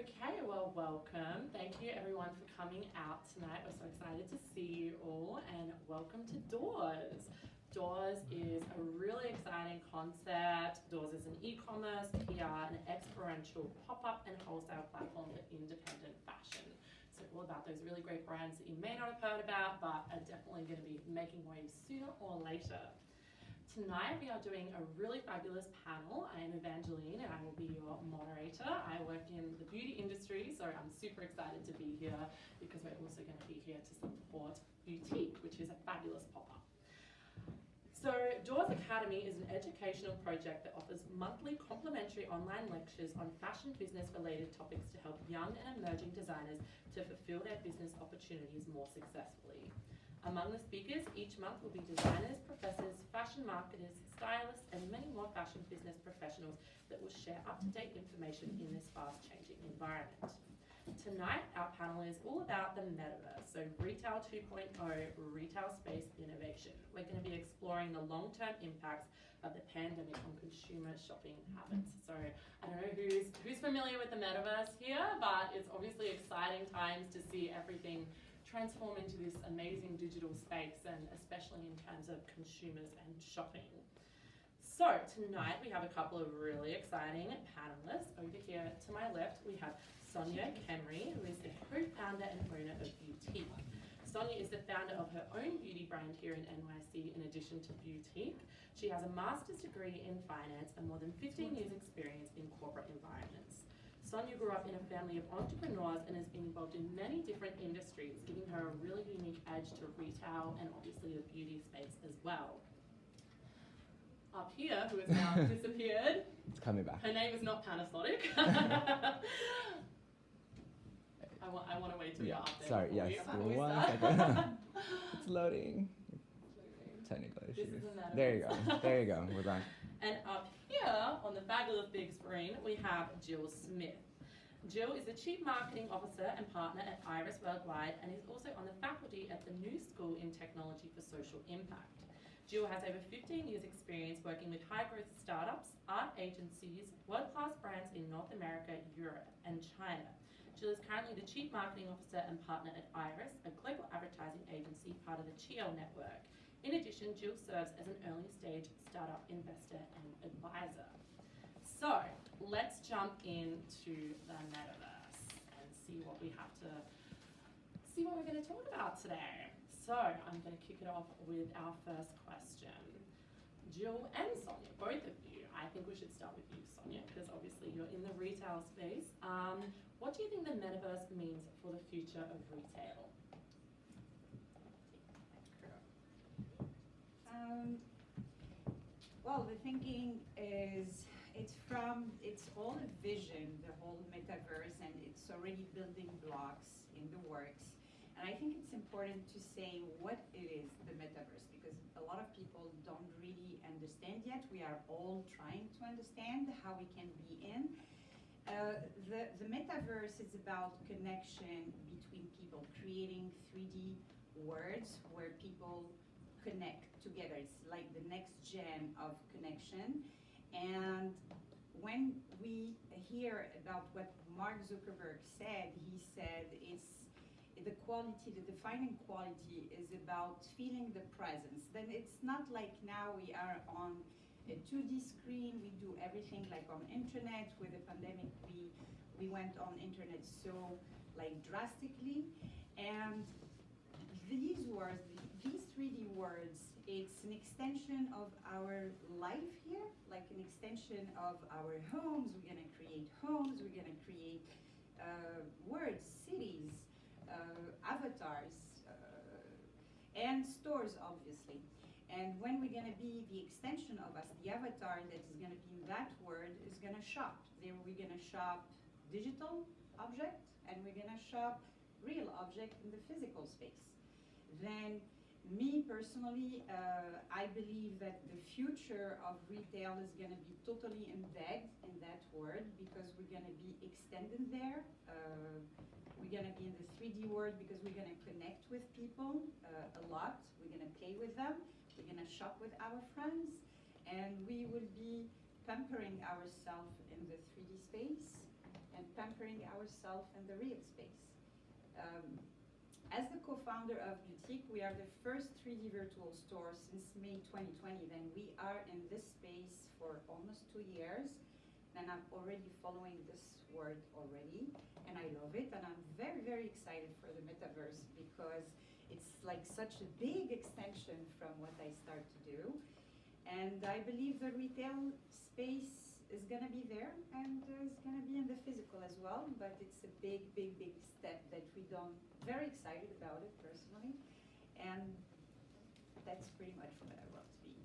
Okay, well, welcome. Thank you everyone for coming out tonight. We're so excited to see you all, and welcome to Doors. Doors is a really exciting concept. Doors is an e-commerce, PR, and experiential pop-up and wholesale platform for independent fashion. So all about those really great brands that you may not have heard about, but are definitely going to be making waves sooner or later. Tonight we are doing a really fabulous panel. I am Evangeline and I will be your moderator. I work in the beauty industry, so I'm super excited to be here because we're also going to be here to support Beautyque, which is a fabulous pop-up. So Doors Academy is an educational project that offers monthly complimentary online lectures on fashion business related topics to help young and emerging designers to fulfill their business opportunities more successfully. Among the speakers each month will be designers, professors, fashion marketers, stylists, and many more fashion business professionals that will share up-to-date information in this fast-changing environment. Tonight, our panel is all about the Metaverse, so Retail 2.0, retail space innovation. We're going to be exploring the long-term impacts of the pandemic on consumer shopping habits. So I don't know who's familiar with the Metaverse here, but it's obviously exciting times to see everything transform into this amazing digital space, and especially in terms of consumers and shopping. So tonight we have a couple of really exciting panelists. Over here to my left we have Sonia Khemiri, who is the co-founder and owner of Beautyque. Sonia is the founder of her own beauty brand here in NYC in addition to Beautyque. She has a master's degree in finance and more than 15 years experience in corporate environments. Sonia grew up in a family of entrepreneurs and has been involved in many different industries, giving her a really unique edge to retail and obviously the beauty space as well. Up here, who has now disappeared. It's coming back. Her name is not Panasonic. I want to wait till you're up there. Sorry, yes. One second. It's loading. Technical issues. There you go. There you go. We're back. And up here on the fabulous big screen, we have Jill Smith. Jill is the Chief Marketing Officer and Partner at Iris Worldwide and is also on the faculty at the New School in Technology for Social Impact. Jill has over 15 years experience working with high-growth startups, art agencies, world-class brands in North America, Europe, and China. Jill is currently the Chief Marketing Officer and Partner at Iris, a global advertising agency part of the CHIO network. In addition, Jill serves as an early-stage startup investor and advisor. So let's jump into the Metaverse and see what we're going to talk about today. So I'm going to kick it off with our first question. Jill and Sonia, both of you, I think we should start with you, Sonia, because obviously you're in the retail space. What do you think the Metaverse means for the future of retail? Well, the thinking is it's all a vision, the whole metaverse, and it's already building blocks in the works. And I think it's important to say what it is, the metaverse, because a lot of people don't really understand yet. We are all trying to understand how we can be in. The metaverse is about connection between people, creating 3D worlds where people connect together. It's like the next gen of connection. And when we hear about what Mark Zuckerberg said, he said it's the quality, the defining quality is about feeling the presence. Then it's not like now we are on a 2D screen, we do everything like on internet. With the pandemic, we went on internet so like drastically. And these words, these 3D words, it's an extension of our life here, like an extension of our homes. We're gonna create homes, we're gonna create words, cities, avatars, and stores, obviously. And when we're gonna be the extension of us, the avatar that is gonna be in that word is gonna shop. There we're gonna shop digital object, and we're gonna shop real object in the physical space. Then me personally, I believe that the future of retail is going to be totally embedded in that word, because we're going to be extended there. We're going to be in the 3D world because we're going to connect with people a lot. We're going to play with them. We're going to shop with our friends. And we will be pampering ourselves in the 3D space. and pampering ourselves in the real space. As the co-founder of Beautyque, we are the first 3D virtual store since May 2020. Then we are in this space for almost 2 years, and I'm already following this word already, and I love it, and I'm very, very excited for the Metaverse because it's like such a big extension from what I start to do. And I believe the retail space is gonna be there, and it's gonna be in the physical as well, but it's a big, big, big step that we don't, very excited about it personally, and that's pretty much what I love to be.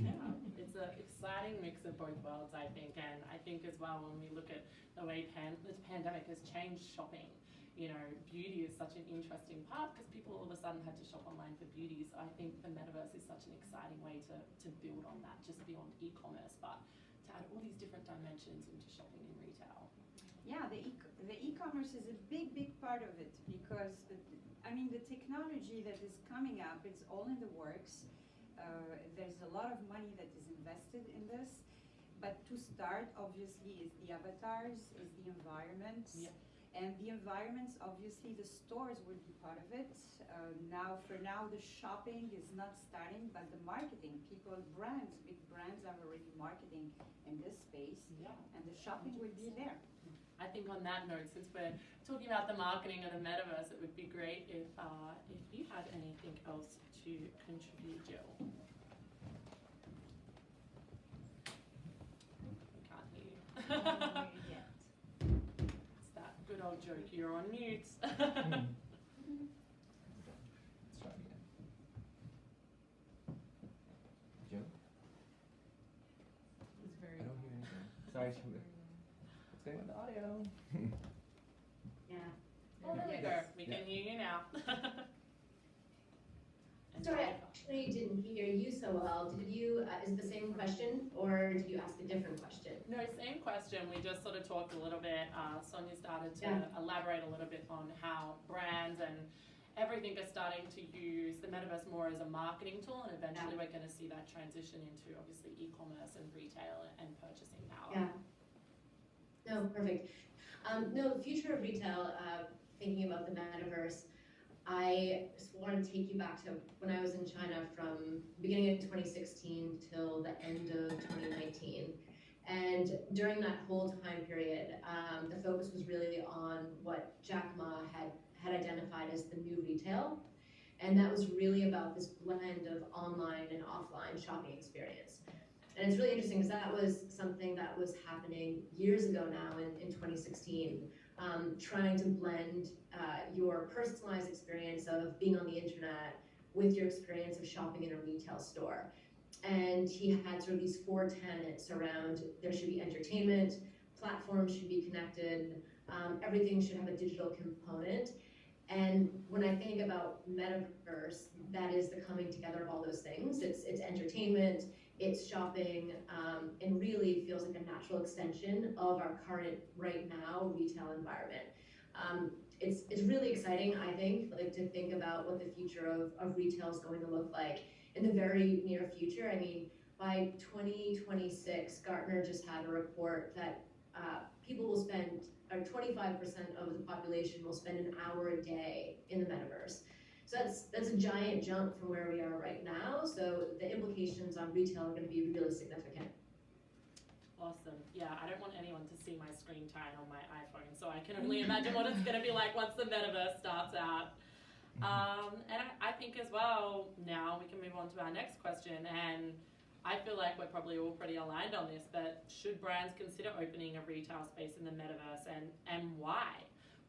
Yeah, it's an exciting mix of both worlds, I think, and I think as well when we look at the way this pandemic has changed shopping. You know, beauty is such an interesting part because people all of a sudden had to shop online for beauty. So I think the Metaverse is such an exciting way to build on that, just beyond e-commerce, but to add all these different dimensions into shopping and retail. Yeah, the e-commerce is a big, big part of it because, the technology that is coming up, it's all in the works. There's a lot of money that is invested in this, but to start, obviously, is the avatars, is the environments. Yeah. And the environments, obviously, the stores will be part of it. For now, the shopping is not starting, but the marketing, big brands are already marketing in this space, Yeah. and the shopping will be there. I think on that note, since we're talking about the marketing of the Metaverse, it would be great if you had anything else to contribute, Jill. We can't hear you. Yet. It's that good old joke, you're on mute. Let's try it again. Jill? It's very I don't hear anything. Sorry, what's going on with the audio? Yeah. Oh, there we go. We can hear you now. Sorry, I actually didn't hear you so well. Did you, is it the same question or did you ask a different question? No, same question. We just sort of talked a little bit. Sonia started to elaborate a little bit on how brands and everything are starting to use the Metaverse more as a marketing tool, and eventually we're going to see that transition into obviously e-commerce and retail and purchasing power. Yeah. No, perfect. No, future of retail, thinking about the Metaverse, I just want to take you back to when I was in China from beginning of 2016 till the end of 2019. And during that whole time period, the focus was really on what Jack Ma had identified as the new retail. And that was really about this blend of online and offline shopping experience. And it's really interesting because that was something that was happening years ago now in 2016, trying to blend your personalized experience of being on the internet with your experience of shopping in a retail store. And he had sort of these 4 tenets around there should be entertainment, platforms should be connected, everything should have a digital component. And when I think about Metaverse, that is the coming together of all those things. It's entertainment, it's shopping, and really feels like a natural extension of our current, right now, retail environment. It's really exciting, I think, to think about what the future of retail is going to look like in the very near future. I mean, by 2026, Gartner just had a report that people will spend, or 25% of the population will spend an hour a day in the Metaverse. So that's a giant jump from where we are right now. So the implications on retail are going to be really significant. Awesome. Yeah, I don't want anyone to see my screen time on my iPhone, so I can only imagine what it's going to be like once the Metaverse starts out. And I think as well, now we can move on to our next question, and I feel like we're probably all pretty aligned on this, but should brands consider opening a retail space in the Metaverse, and why?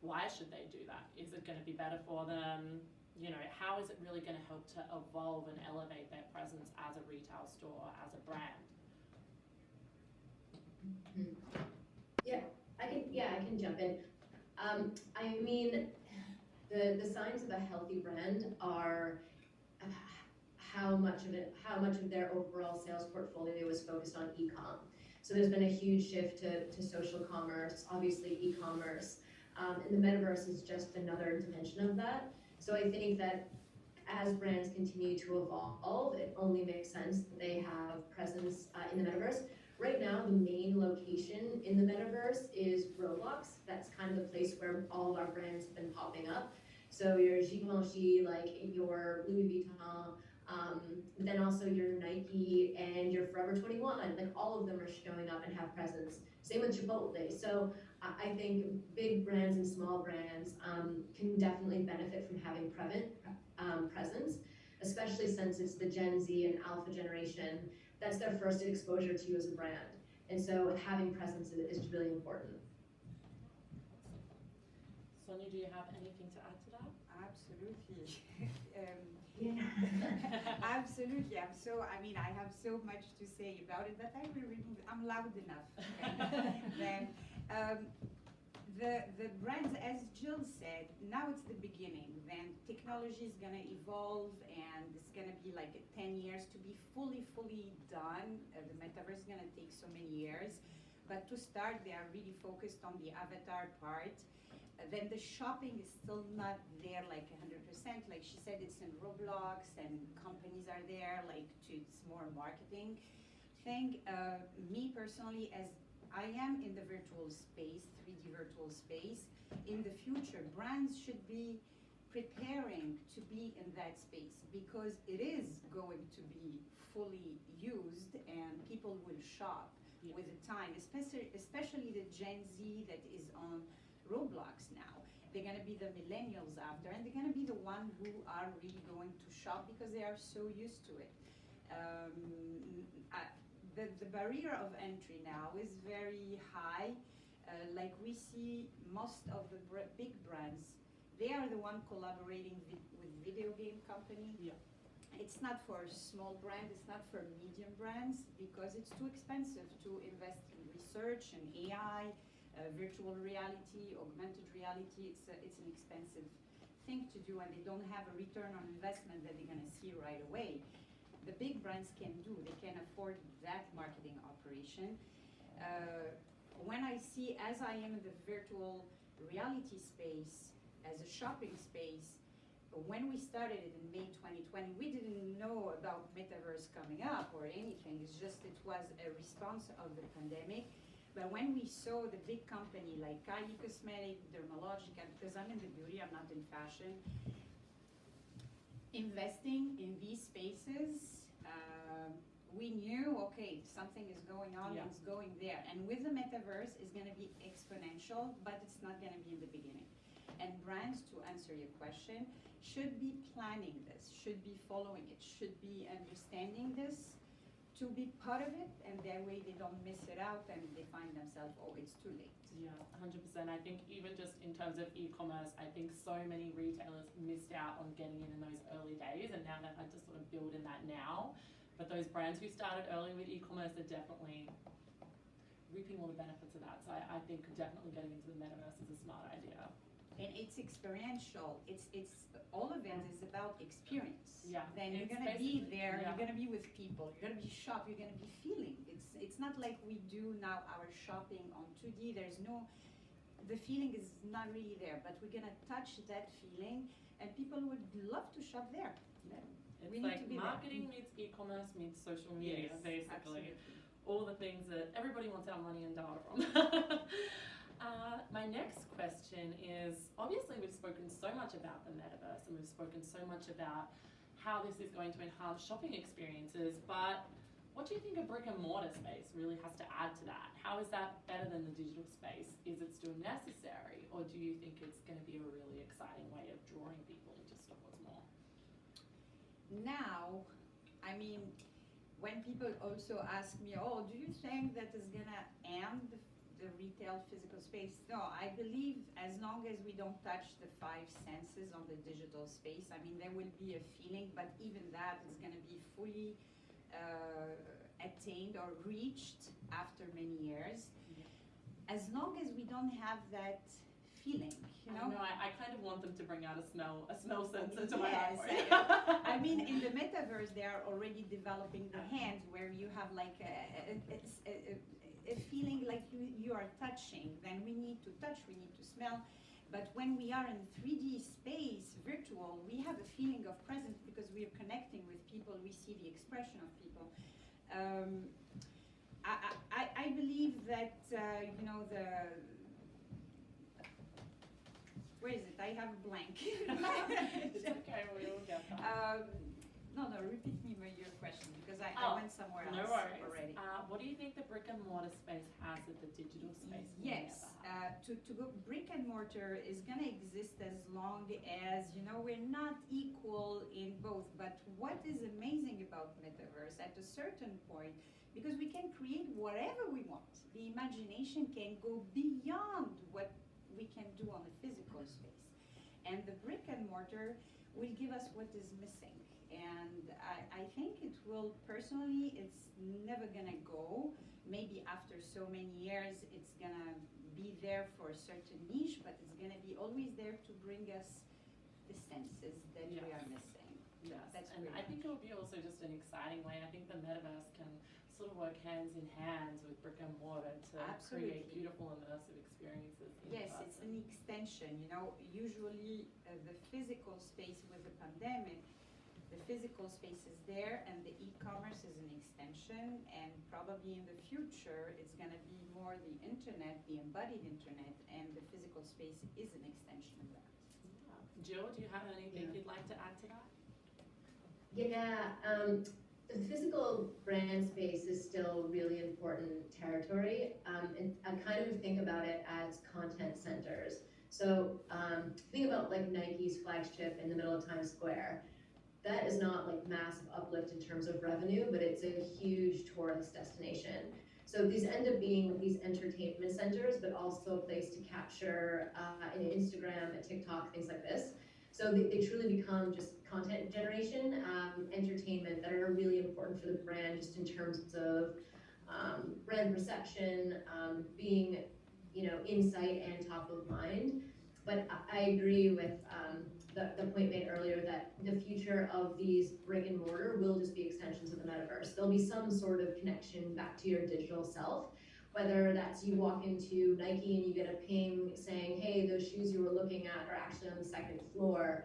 Why should they do that? Is it going to be better for them? You know, how is it really going to help to evolve and elevate their presence as a retail store, as a brand? I can jump in. I mean, the signs of a healthy brand are how much of their overall sales portfolio is focused on e-com. So there's been a huge shift to social commerce, obviously e-commerce, and the Metaverse is just another dimension of that. So I think that as brands continue to evolve, it only makes sense that they have presence in the Metaverse. Right now, the main location in the metaverse is Roblox. That's kind of the place where all of our brands have been popping up. So your Givenchy, like your Louis Vuitton, but then also your Nike and your Forever 21, like all of them are showing up and have presence. Same with Chipotle. So I think big brands and small brands can definitely benefit from having presence, especially since it's the Gen Z and Alpha generation. That's their first exposure to you as a brand. And so having presence is really important. Sonia, do you have anything to add to that? Absolutely. Yeah. Absolutely. I have so much to say about it, but I will remove it. I'm loud enough. Then, the brands, as Jill said, now it's the beginning. Then technology is gonna evolve, and it's gonna be like 10 years to be fully done. The metaverse is gonna take so many years, but to start, they are really focused on the avatar part. Then the shopping is still not there like 100%. Like she said, it's in Roblox and companies are there, it's more marketing thing. Me personally, as I am in the virtual space, 3D virtual space, in the future, brands should be preparing to be in that space because it is going to be fully used and people will shop with the time, especially the Gen Z that is on Roblox now. They're gonna be the millennials after, and they're gonna be the one who are really going to shop because they are so used to it. The barrier of entry now is very high. Like we see most of the big brands, they are the one collaborating with video game company. Yeah. It's not for small brand, it's not for medium brands because it's too expensive to invest in research and AI. Virtual reality, augmented reality, it's an expensive thing to do and they don't have a return on investment that they're gonna see right away. The big brands can do, they can afford that marketing operation. When I see, as I am in the virtual reality space, as a shopping space, when we started it in May 2020, we didn't know about Metaverse coming up or anything, it's just it was a response of the pandemic. But when we saw the big company like Kylie Cosmetics, Dermalogica, because I'm in the beauty, I'm not in fashion, investing in these spaces, we knew, okay, something is going on, it's going there. And with the metaverse, it's gonna be exponential, but it's not gonna be in the beginning. And brands, to answer your question, should be planning this, should be following it, should be understanding this, to be part of it, and that way they don't miss it out and they find themselves, oh, it's too late. Yeah, 100%. I think even just in terms of e-commerce, I think so many retailers missed out on getting in those early days, and now they've had to sort of build in that now. But those brands who started early with e-commerce are definitely reaping all the benefits of that. So I think definitely getting into the metaverse is a smart idea. And it's experiential. It's all of it is about experience. Yeah. Then you're gonna be there. You're gonna be with people. You're gonna be shop. You're gonna be feeling. It's not like we do now our shopping on 2D. The feeling is not really there. But we're gonna touch that feeling, and people would love to shop there. It's like marketing meets e-commerce meets social media, basically. Absolutely. All the things that everybody wants our money and data from. My next question is, obviously we've spoken so much about the metaverse and we've spoken so much about how this is going to enhance shopping experiences, but what do you think a brick and mortar space really has to add to that? How is that better than the digital space? Is it still necessary, or do you think it's going to be a really exciting way of drawing people into stores more? Now, I mean, when people also ask me, oh, do you think that is gonna end the retail physical space? No, I believe as long as we don't touch the 5 senses on the digital space, I mean, there will be a feeling, but even that is gonna be fully attained or reached after many years. As long as we don't have that feeling, you know? No, I kind of want them to bring out a smell sensor to my Yes, iPhone. I mean, in the metaverse, they are already developing the hands where you have like a feeling like you are touching. Then we need to touch, we need to smell. But when we are in 3D space, virtual, we have a feeling of presence because we are connecting with people, we see the expression of people. I believe that, you know, where is it? I have a blank. It's okay, we will get that. No, repeat me your question, because I went somewhere else No worries. already. What do you think the brick and mortar space has that the digital space will Yes, never have? to go brick and mortar is gonna exist as long as, you know, we're not equal in both. But what is amazing about Metaverse at a certain point, because we can create whatever we want. The imagination can go beyond what we can do on the physical space. And the brick and mortar will give us what is missing. And I think it will, personally, it's never gonna go. Maybe after so many years, it's gonna be there for a certain niche, but it's gonna be always there to bring us the senses that we are missing. Yes, That's and really I think it will be also just an exciting way. I think the Metaverse can sort of work hands in hands with brick and mortar to create Absolutely. beautiful immersive experiences in Yes, it's person. an extension. You know, usually the physical space with the pandemic, the physical space is there and the e-commerce is an extension, and probably in the future it's going to be more the internet, the embodied internet, and the physical space is an extension of that. Yeah. Jill, do you have anything you'd like to add to that? Yeah, the physical brand space is still really important territory. And I kind of think about it as content centers. So think about like Nike's flagship in the middle of Times Square. That is not like massive uplift in terms of revenue, but it's a huge tourist destination. So these end up being these entertainment centers, but also a place to capture an Instagram, a TikTok, things like this. So they truly become just content generation, entertainment that are really important for the brand, just in terms of brand perception, being, you know, insight and top of mind. But I agree with the point made earlier that the future of these brick and mortar will just be extensions of the metaverse. There'll be some sort of connection back to your digital self, whether that's you walk into Nike and you get a ping saying, hey, those shoes you were looking at are actually on the second floor,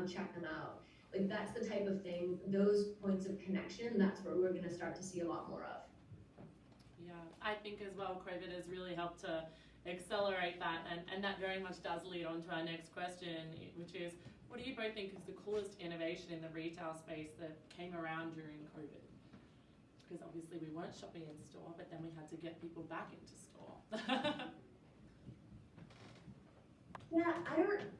check them out. Like that's the type of thing, those points of connection, that's where we're gonna start to see a lot more of. Yeah, I think as well, COVID has really helped to accelerate that, and that very much does lead on to our next question, which is, what do you both think is the coolest innovation in the retail space that came around during COVID? Because obviously we weren't shopping in store, but then we had to get people back into store. Yeah,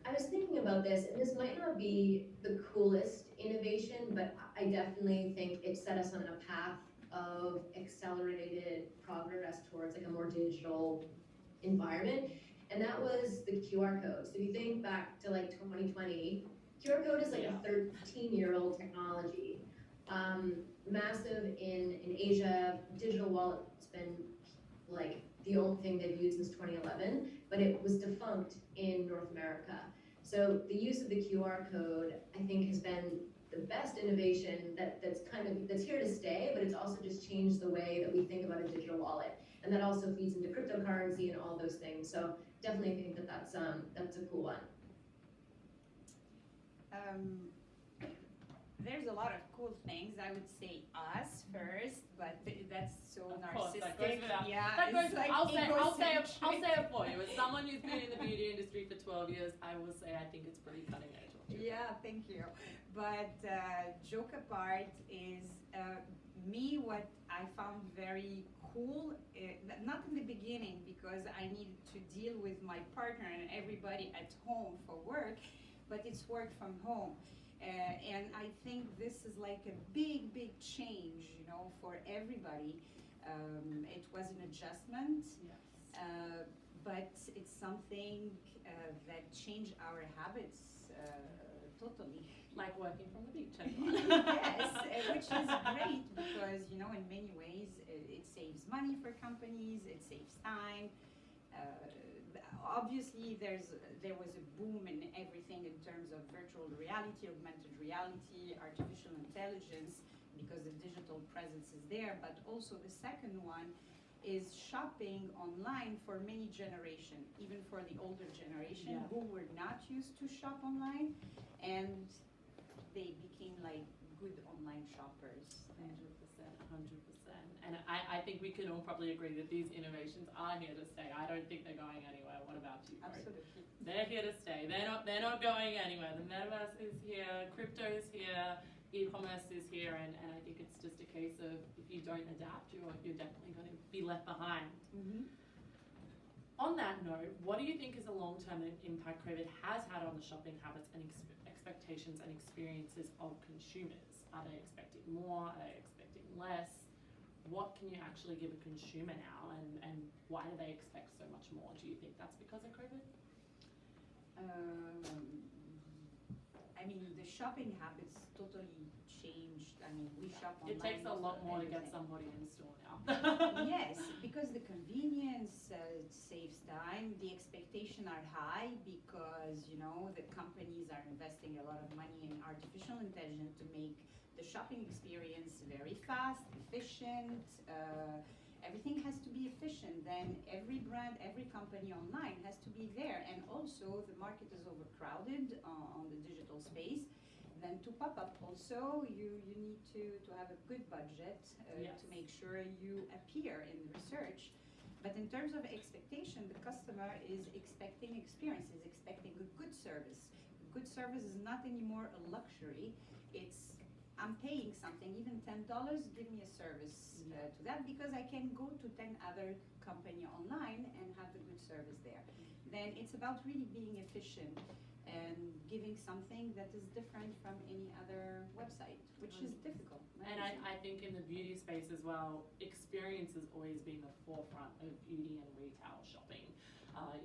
I was thinking about this, and this might not be the coolest innovation, but I definitely think it set us on a path of accelerated progress towards like a more digital environment, and that was the QR code. So if you think back to like 2020, QR code is like a 13-year-old technology. Massive in Asia, digital wallet's been like the only thing they've used since 2011, but it was defunct in North America. So the use of the QR code, I think, has been the best innovation that's here to stay, but it's also just changed the way that we think about a digital wallet. And that also feeds into cryptocurrency and all those things. So definitely think that that's a cool one. There's a lot of cool things. I would say us first, but that's so Of narcissistic. course, that goes without. Yeah, That goes. it's like I'll say egocentric. it for you. As someone who's been in the beauty industry for 12 years, I will say I think it's pretty cutting edge. Yeah, thank you. But joke apart is me, what I found very cool, not in the beginning because I needed to deal with my partner and everybody at home for work, but it's work from home. And I think this is like a big, big change, you know, for everybody. It was an adjustment, Yes. but it's something that changed our habits totally. Like working from the beach. Yes, which is great because, you know, in many ways it saves money for companies, it saves time. Obviously, there was a boom in everything in terms of virtual reality, augmented reality, artificial intelligence, because the digital presence is there. But also the second one is shopping online for many generations, even for the older generation who were not used to shop online, and they became like good online shoppers. 100%. And I think we can all probably agree that these innovations are here to stay. I don't think they're going anywhere. What about you, Cory? Absolutely. They're here to stay. They're not going anywhere. The metaverse is here, crypto is here, e-commerce is here, and I think it's just a case of if you don't adapt, you're definitely going to be left behind. Mm-hmm. On that note, what do you think is the long-term impact COVID has had on the shopping habits and expectations and experiences of consumers? Are they expecting more? Are they expecting less? What can you actually give a consumer now, and why do they expect so much more? Do you think that's because of COVID? I mean, the shopping habits totally changed. I mean, we shop online. It takes a lot more to get everything. somebody in store now. Yes, because the convenience saves time. The expectations are high because, you know, the companies are investing a lot of money in artificial intelligence to make the shopping experience very fast, efficient. Everything has to be efficient. Then every brand, every company online has to be there. And also the market is overcrowded on the digital space. Then to pop up also, you need to have a good budget Yes. to make sure you appear in the research. But in terms of expectation, the customer is expecting experience, is expecting a good service. Good service is not anymore a luxury. It's I'm paying something, even $10, give me a service to that, because I can go to 10 other company online and have a good service there. Then it's about really being efficient and giving something that is different from any other website, which is difficult. And I think in the beauty space as well, experience has always been the forefront of beauty and retail shopping.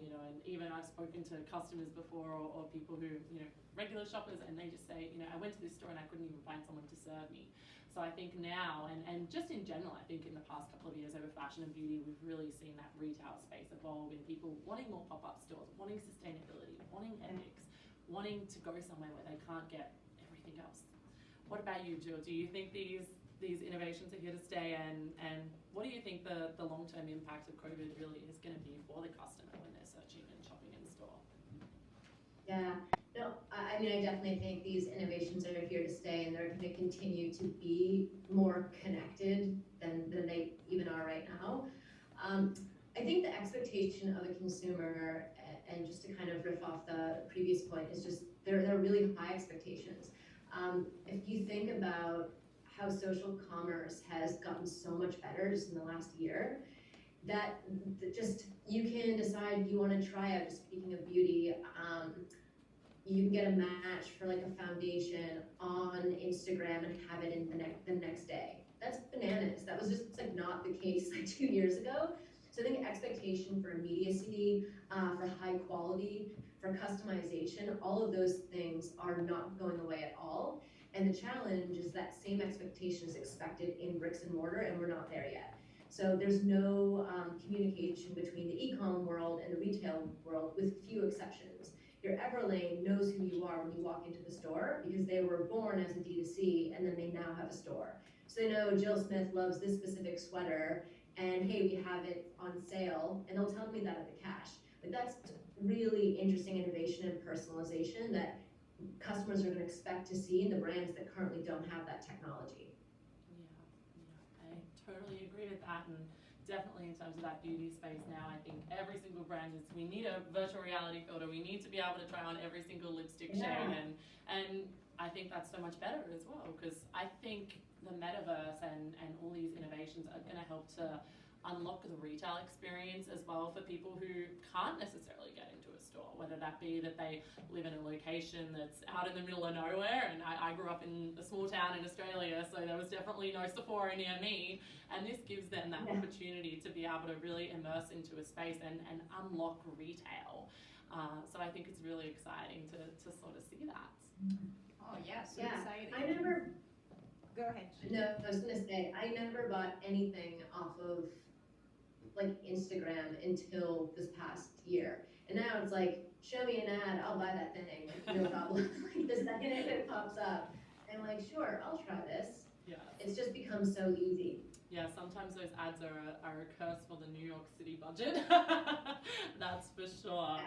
You know, and even I've spoken to customers before or people who, you know, regular shoppers, and they just say, you know, I went to this store and I couldn't even find someone to serve me. So I think now, and just in general, I think in the past couple of years over fashion and beauty, we've really seen that retail space evolve in people wanting more pop-up stores, wanting sustainability, wanting ethics, wanting to go somewhere where they can't get everything else. What about you, Jill? Do you think these innovations are here to stay, and what do you think the long-term impact of COVID really is going to be for the customer when they're searching and shopping in store? Yeah, no, I mean, I definitely think these innovations are here to stay, and they're going to continue to be more connected than they even are right now. I think the expectation of a consumer, and just to kind of riff off the previous point, is just there are really high expectations. If you think about how social commerce has gotten so much better just in the last year, that just you can decide you want to try out, just speaking of beauty, you can get a match for like a foundation on Instagram and have it in the next day. That's bananas. That was just like not the case like 2 years ago. So I think expectation for immediacy, for high quality, for customization, all of those things are not going away at all. And the challenge is that same expectation is expected in bricks and mortar, and we're not there yet. So there's no communication between the e-com world and the retail world, with few exceptions. Your Everlane knows who you are when you walk into the store because they were born as a D2C and then they now have a store. So they know Jill Smith loves this specific sweater, and hey, we have it on sale, and they'll tell me that at the cash. Like, that's really interesting innovation and personalization that customers are going to expect to see in the brands that currently don't have that technology. Yeah, I totally agree with that, and definitely in terms of that beauty space now, I think every single brand we need a virtual reality filter, we need to be able to try on every single lipstick shade, and I think that's so much better as well, because I think the metaverse and all these innovations are going to help to unlock the retail experience as well for people who can't necessarily get into a store, whether that be that they live in a location that's out in the middle of nowhere, and I grew up in a small town in Australia, so there was definitely no Sephora near me, and this gives them that opportunity to be able to really immerse into a space and unlock retail. So I think it's really exciting to sort of see that. Oh yeah, so exciting. I never... Go ahead. No, I was going to say, I never bought anything off of like Instagram until this past year. And now it's like, show me an ad, I'll buy that thing, like, no problem. Like the second it pops up, I'm like, sure, I'll try this. Yeah. It's just become so easy. Yeah, sometimes those ads are a curse for the New York City budget. That's for sure. I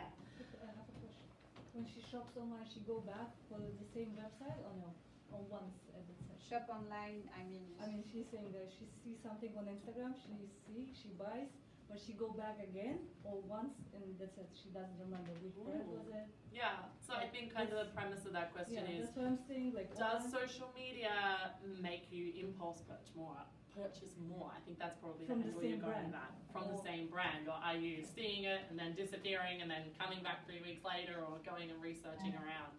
have a question. When she shops online, she go back for the same website or no? Or once every session? Shop online, I mean, she's saying that she sees something on Instagram, she buys, but she go back again or once and that's it. She doesn't remember which brand was it. Yeah, so I think kind of the premise of that question is, that's what I'm saying. Like, does social media make you impulse purchase more? I think that's probably the angle you're going at. From the same brand, or are you seeing it and then disappearing and then coming back 3 weeks later, or going and researching around?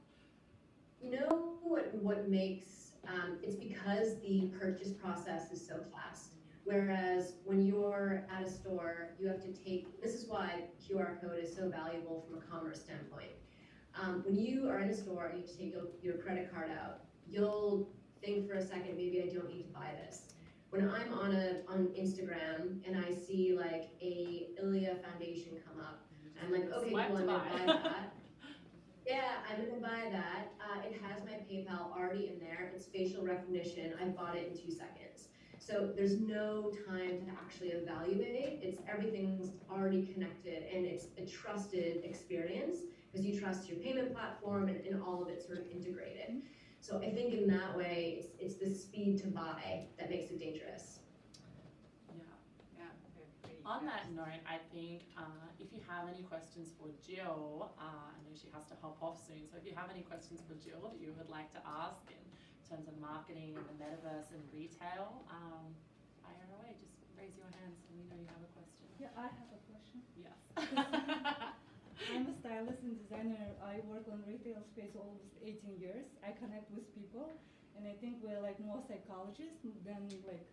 You know what makes, it's because the purchase process is so fast. Whereas when you're at a store, you have to take, this is why QR code is so valuable from a commerce standpoint. When you are in a store and you take your credit card out, you'll think for a second, maybe I don't need to buy this. When I'm on Instagram and I see like a Ilia foundation come up, I'm like, okay, cool, I'm gonna buy that. Yeah, I'm gonna buy that. It has my PayPal already in there. It's facial recognition. I bought it in 2 seconds. So there's no time to actually evaluate. Everything's already connected and it's a trusted experience because you trust your payment platform and all of it sort of integrated. So I think in that way, it's the speed to buy that makes it dangerous. On that note, I think if you have any questions for Jill, I know she has to hop off soon, so if you have any questions for Jill that you would like to ask in terms of marketing and the metaverse and retail, fire away. Just raise your hand so we know you have a question. Yeah, I have a question. Yes. I'm a stylist and designer. I work on retail space almost 18 years. I connect with people, and I think we're like more psychologists than like.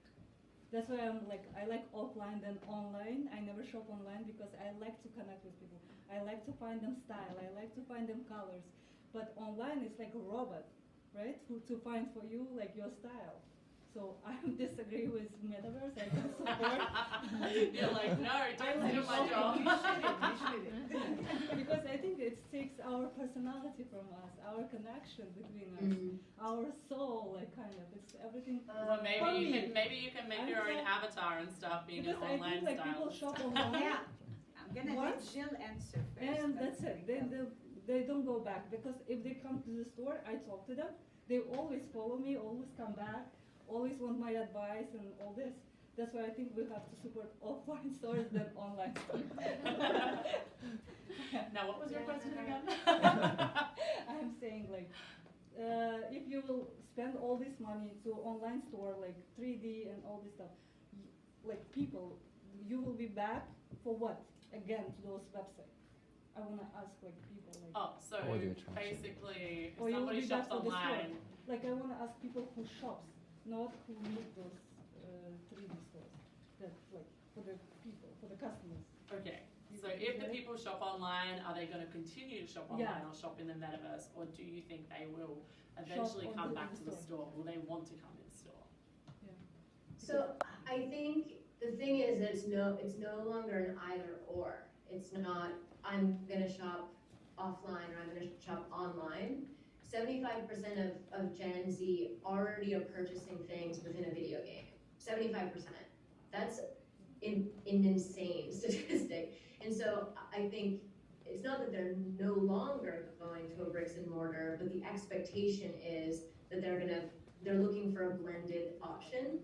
That's why I like offline than online. I never shop online because I like to connect with people. I like to find them style. I like to find them colors. But online it's like a robot, right? To find for you like your style. So I disagree with Metaverse. I don't support. You're like, no, don't do my job. You shouldn't. Because I think it takes our personality from us, our connection between us, our soul, like kind of. It's everything. Well, maybe you can make your own avatar and stuff being an online stylist. Because I think like people shop online. Yeah, I'm gonna let Jill answer first. And that's it. They don't go back because if they come to the store, I talk to them. They always follow me, always come back. Always want my advice and all this. That's why I think we have to support offline stores than online stores. Now, what was your question again? I'm saying like, if you will spend all this money to online store like 3D and all this stuff, like people, you will be back for what? Again, to those websites. I want to ask like people like. Oh, so basically, if or somebody shops online. Like I want to ask people who shops. Not who need those 3D stores, that like for the people, for the customers. Okay, so if the people shop online, are they going to continue to shop online or shop in the metaverse, or do you think they will eventually come back to the store? Will they want to come in store? Yeah. So I think the thing is that it's no longer an either or. It's not I'm going to shop offline or I'm going to shop online. 75% of Gen Z already are purchasing things within a video game. 75%. That's an insane statistic. And so I think it's not that they're no longer going to a bricks and mortar, but the expectation is that they're looking for a blended option.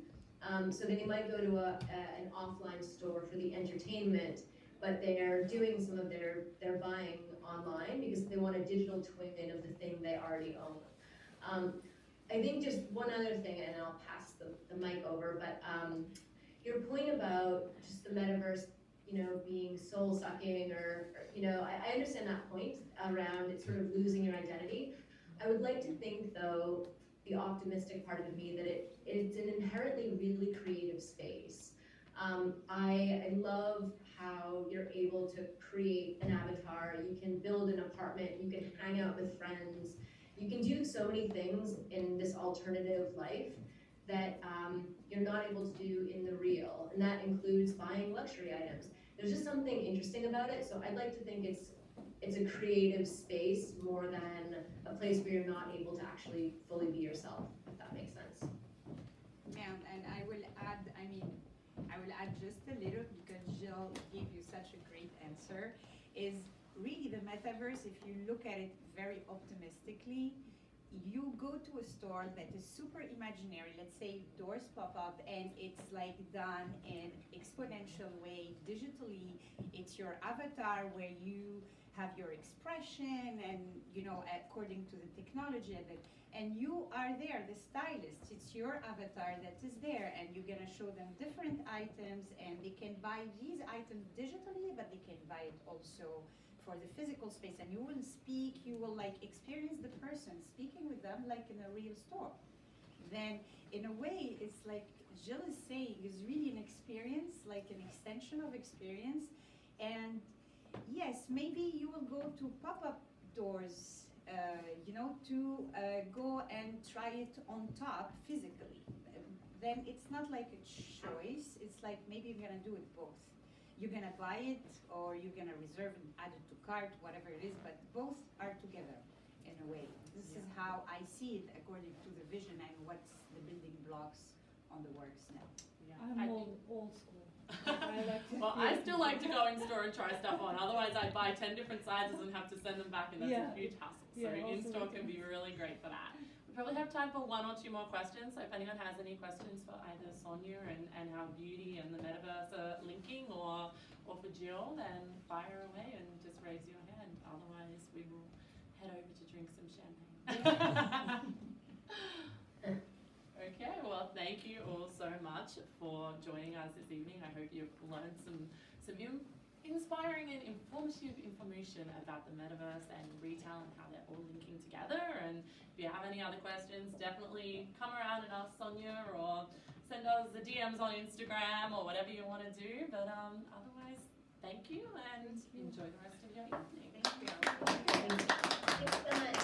So they might go to an offline store for the entertainment, but they're doing some of their buying online because they want a digital twin of the thing they already own. I think just one other thing, and I'll pass the mic over, but your point about just the metaverse, being soul-sucking or I understand that point around it sort of losing your identity. I would like to think, though, the optimistic part of me, that it's an inherently really creative space. I love how you're able to create an avatar. You can build an apartment. You can hang out with friends. You can do so many things in this alternative life that you're not able to do in the real, and that includes buying luxury items. There's just something interesting about it, so I'd like to think it's a creative space more than a place where you're not able to actually fully be yourself, if that makes sense. And I will add just a little, because Jill gave you such a great answer, is really the metaverse, if you look at it very optimistically, you go to a store that is super imaginary, let's say doors pop up and it's like done in exponential way, digitally, it's your avatar where you have your expression and, you know, according to the technology of it, and you are there, the stylist, it's your avatar that is there, and you're gonna show them different items, and they can buy these items digitally, but they can buy it also for the physical space, and you will speak, you will like experience the person speaking with them like in a real store. Then in a way, it's like Jill is saying, is really an experience, like an extension of experience. And yes, maybe you will go to pop-up doors, you know, to go and try it on top physically. Then it's not like a choice, it's like maybe you're gonna do it both. You're gonna buy it, or you're gonna reserve and add it to cart, whatever it is, but both are together in a way. This is how I see it according to the vision and what's the building blocks on the works now. Yeah. I'm old school. I like to Well, I still like to go in store and try stuff on. Otherwise, I'd buy 10 different sizes and have to send them back, and that's a huge hassle. So in-store can be really great for that. We probably have time for one or two more questions. So if anyone has any questions for either Sonia and how beauty and the metaverse are linking, or for Jill, then fire away and just raise your hand. Otherwise, we will head over to drink some champagne. Okay, well, thank you all so much for joining us this evening. I hope you've learned some inspiring and informative information about the metaverse and retail and how they're all linking together. And if you have any other questions, definitely come around and ask Sonia, or send us the DMs on Instagram, or whatever you want to do. But otherwise, thank you and enjoy the rest of your evening. Thank you. Thanks so much.